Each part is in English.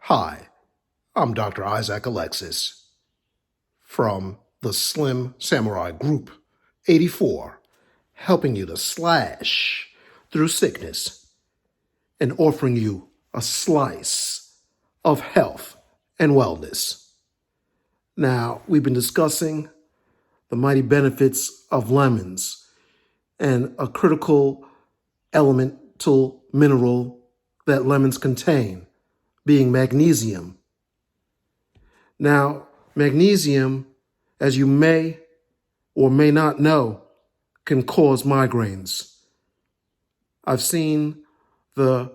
Hi, I'm Dr. Isaac Alexis from the Slim Samurai Group 84, helping you to slash through sickness and offering you a slice of health and wellness. Now, we've been discussing the mighty benefits of lemons and a critical elemental mineral that lemons contain, being magnesium. Now, magnesium, as you may or may not know, can cause migraines. I've seen the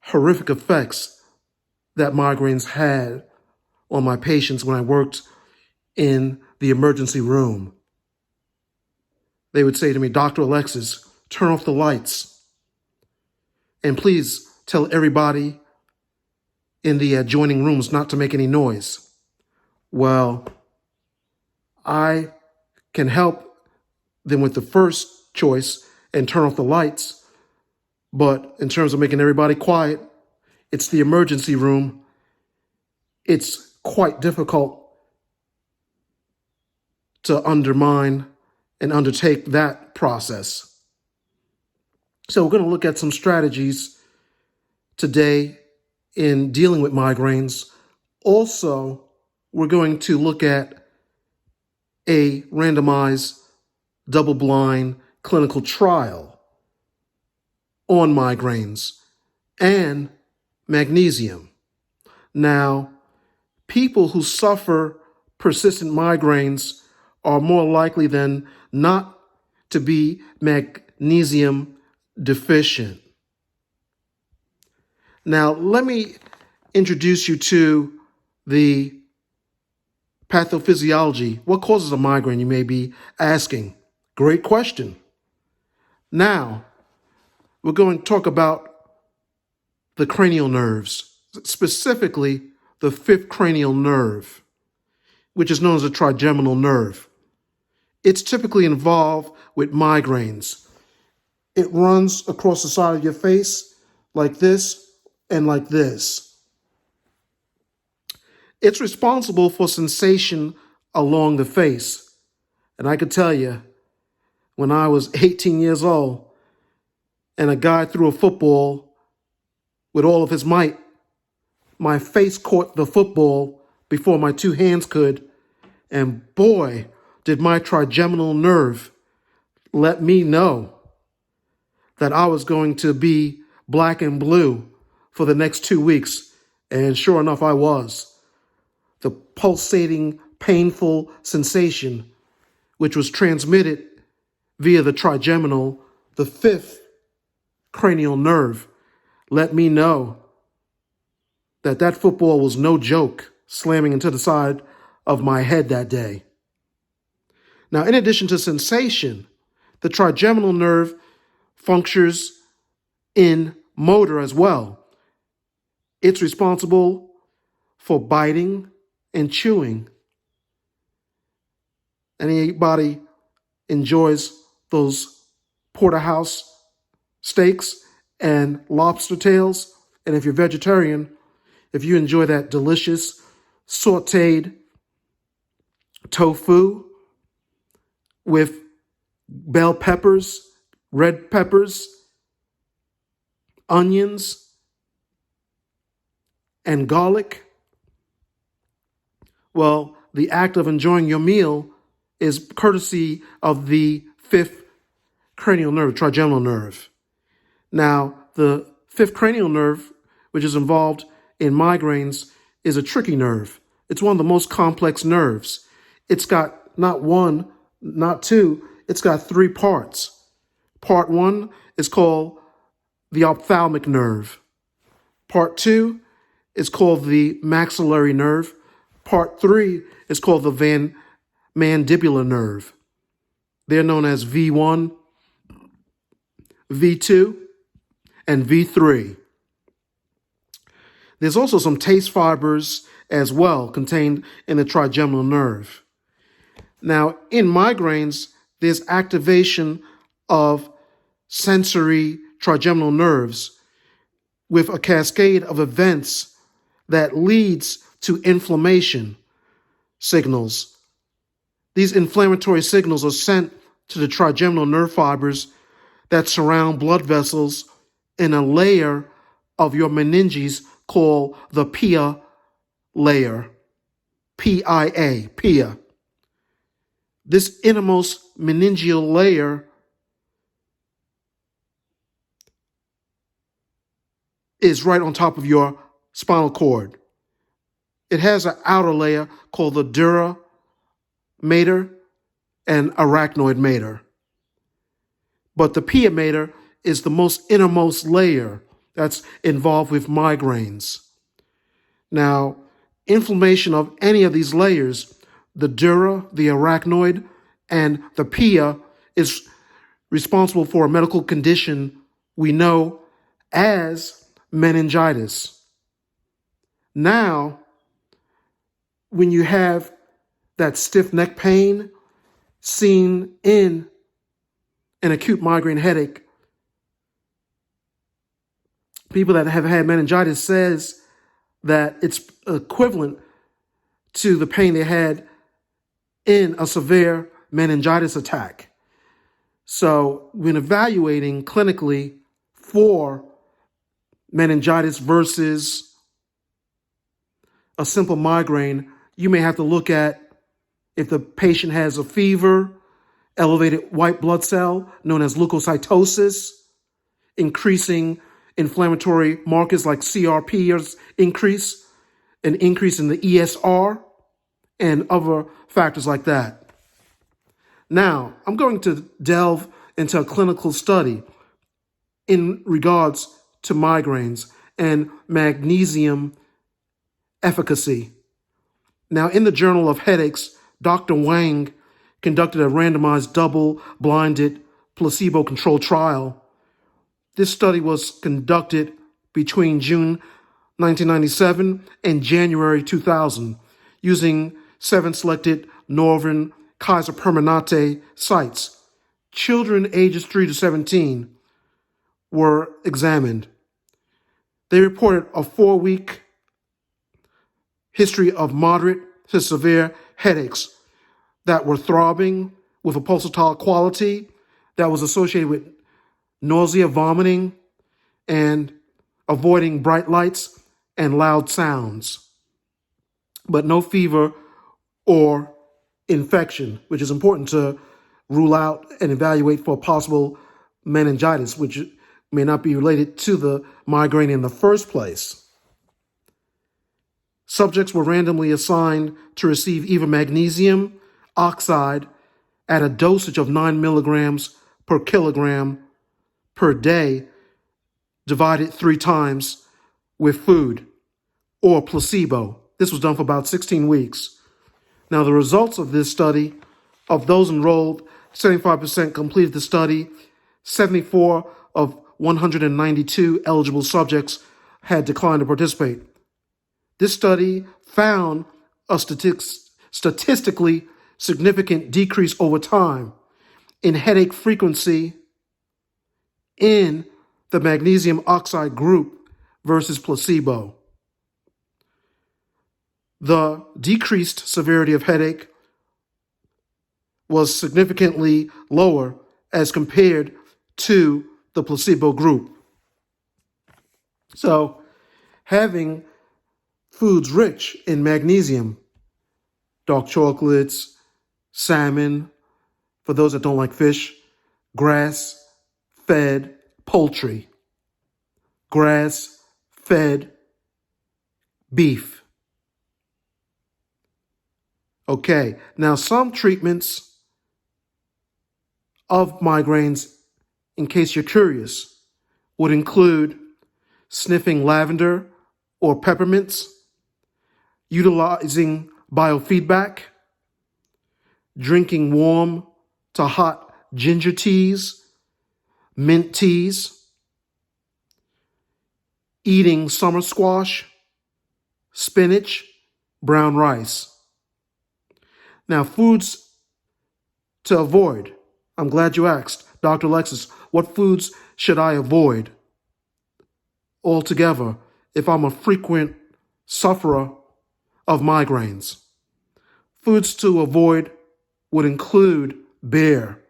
horrific effects that migraines had on my patients when I worked in the emergency room. They would say to me, Dr. Alexis, turn off the lights. And please tell everybody in the adjoining rooms not to make any noise. Well, I can help them with the first choice and turn off the lights. But in terms of making everybody quiet, it's the emergency room. It's quite difficult to undermine and undertake that process. So we're going to look at some strategies today in dealing with migraines. Also, we're going to look at a randomized, double-blind clinical trial on migraines and magnesium. Now, people who suffer persistent migraines are more likely than not to be magnesium deficient. Now, let me introduce you to the pathophysiology. What causes a migraine, you may be asking? Great question. Now, we're going to talk about the cranial nerves, specifically the fifth cranial nerve, which is known as the trigeminal nerve. It's typically involved with migraines. It runs across the side of your face like this and like this. It's responsible for sensation along the face. And I could tell you, when I was 18 years old and a guy threw a football with all of his might, my face caught the football before my two hands could, and boy, did my trigeminal nerve let me know that I was going to be black and blue for the next 2 weeks. And sure enough, I was. The pulsating, painful sensation, which was transmitted via the trigeminal, the fifth cranial nerve, let me know that that football was no joke slamming into the side of my head that day. Now, in addition to sensation, the trigeminal nerve functions in motor as well. It's responsible for biting and chewing. Anybody enjoys those porterhouse steaks and lobster tails? And if you're vegetarian, if you enjoy that delicious sauteed tofu with bell peppers, red peppers, onions, and garlic, well, the act of enjoying your meal is courtesy of the fifth cranial nerve, trigeminal nerve. Now, the fifth cranial nerve, which is involved in migraines, is a tricky nerve. It's one of the most complex nerves. It's got not one, not two, it's got three parts. Part one is called the ophthalmic nerve. Part two is called the maxillary nerve. Part three is called the mandibular nerve. They're known as V1, V2, and V3. There's also some taste fibers as well contained in the trigeminal nerve. Now, in migraines, there's activation of sensory trigeminal nerves with a cascade of events that leads to inflammation signals. These inflammatory signals are sent to the trigeminal nerve fibers that surround blood vessels in a layer of your meninges called the pia layer. PIA, pia. This innermost meningeal layer is right on top of your spinal cord. It has an outer layer called the dura mater and arachnoid mater. But the pia mater is the most innermost layer that's involved with migraines. Now, inflammation of any of these layers, the dura, the arachnoid, and the pia, is responsible for a medical condition we know as meningitis. Now, when you have that stiff neck pain seen in an acute migraine headache, people that have had meningitis says that it's equivalent to the pain they had in a severe meningitis attack. So when evaluating clinically for meningitis versus a simple migraine, you may have to look at if the patient has a fever, elevated white blood cell known as leukocytosis, increasing inflammatory markers like CRP an increase in the ESR, and other factors like that. Now, I'm going to delve into a clinical study in regards to migraines and magnesium efficacy. Now, in the Journal of Headaches, Dr. Wang conducted a randomized double-blinded placebo-controlled trial. This study was conducted between June 1997 and January 2000 using 7 selected Northern Kaiser Permanente sites. Children ages 3 to 17 were examined. They reported a 4-week history of moderate to severe headaches that were throbbing with a pulsatile quality that was associated with nausea, vomiting, and avoiding bright lights and loud sounds, but no fever or infection, which is important to rule out and evaluate for possible meningitis, which may not be related to the migraine in the first place. Subjects were randomly assigned to receive either magnesium oxide at a dosage of 9 milligrams per kilogram per day, divided 3 times with food, or placebo. This was done for about 16 weeks. Now, the results of this study, of those enrolled, 75% completed the study. 74 of 192 eligible subjects had declined to participate. This study found a statistically significant decrease over time in headache frequency in the magnesium oxide group versus placebo. The decreased severity of headache was significantly lower as compared to the placebo group. So, having foods rich in magnesium, dark chocolates, salmon, for those that don't like fish, grass-fed poultry, grass-fed beef. Okay, now some treatments of migraines, in case you're curious, would include sniffing lavender or peppermints, utilizing biofeedback, drinking warm to hot ginger teas, mint teas, eating summer squash, spinach, brown rice. Now, foods to avoid. I'm glad you asked, Dr. Alexis, what foods should I avoid altogether if I'm a frequent sufferer of migraines. Foods to avoid would include beer.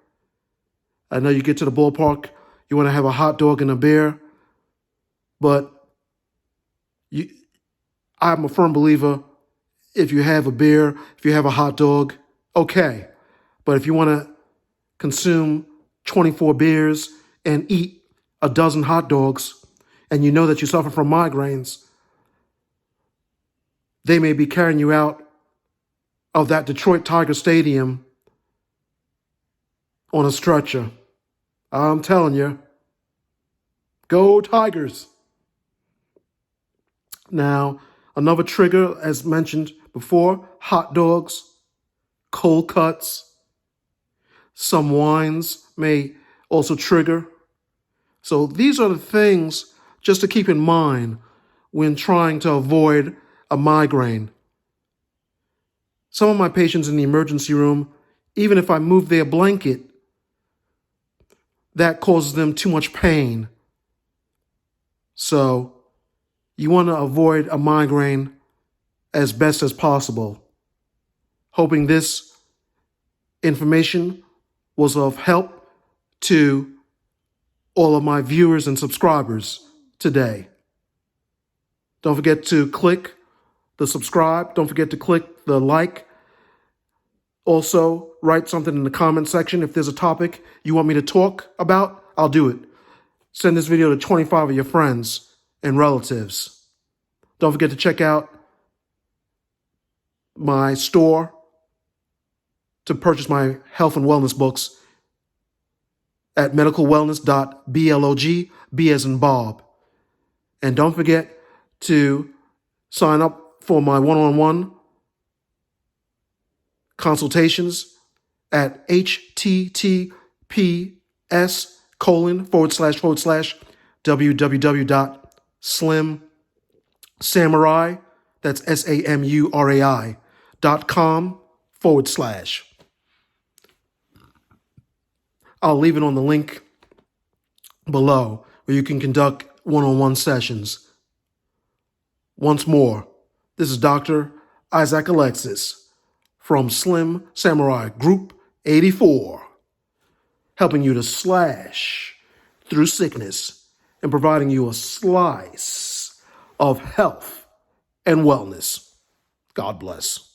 I know you get to the ballpark, you want to have a hot dog and a beer, but I'm a firm believer, if you have a beer, if you have a hot dog, okay. But if you want to consume 24 beers and eat a dozen hot dogs, and you know that you suffer from migraines, they may be carrying you out of that Detroit Tiger Stadium on a stretcher. I'm telling you, go Tigers. Now, another trigger, as mentioned before, hot dogs, cold cuts. Some wines may also trigger. So these are the things just to keep in mind when trying to avoid a migraine. Some of my patients in the emergency room, even if I move their blanket, that causes them too much pain. So you want to avoid a migraine as best as possible. Hoping this information was of help to all of my viewers and subscribers today. Don't forget to click the subscribe. Don't forget to click the like. Also, write something in the comment section. If there's a topic you want me to talk about, I'll do it. Send this video to 25 of your friends and relatives. Don't forget to check out my store to purchase my health and wellness books at Medicalwellness.blog, B as in Bob. And don't forget to sign up for my one-on-one consultations at https://www.slimsamurai, that's SAMURAI.com/. I'll leave it on the link below where you can conduct one-on-one sessions. Once more, this is Dr. Isaac Alexis from Slim Samurai Group 84, helping you to slash through sickness and providing you a slice of health and wellness. God bless.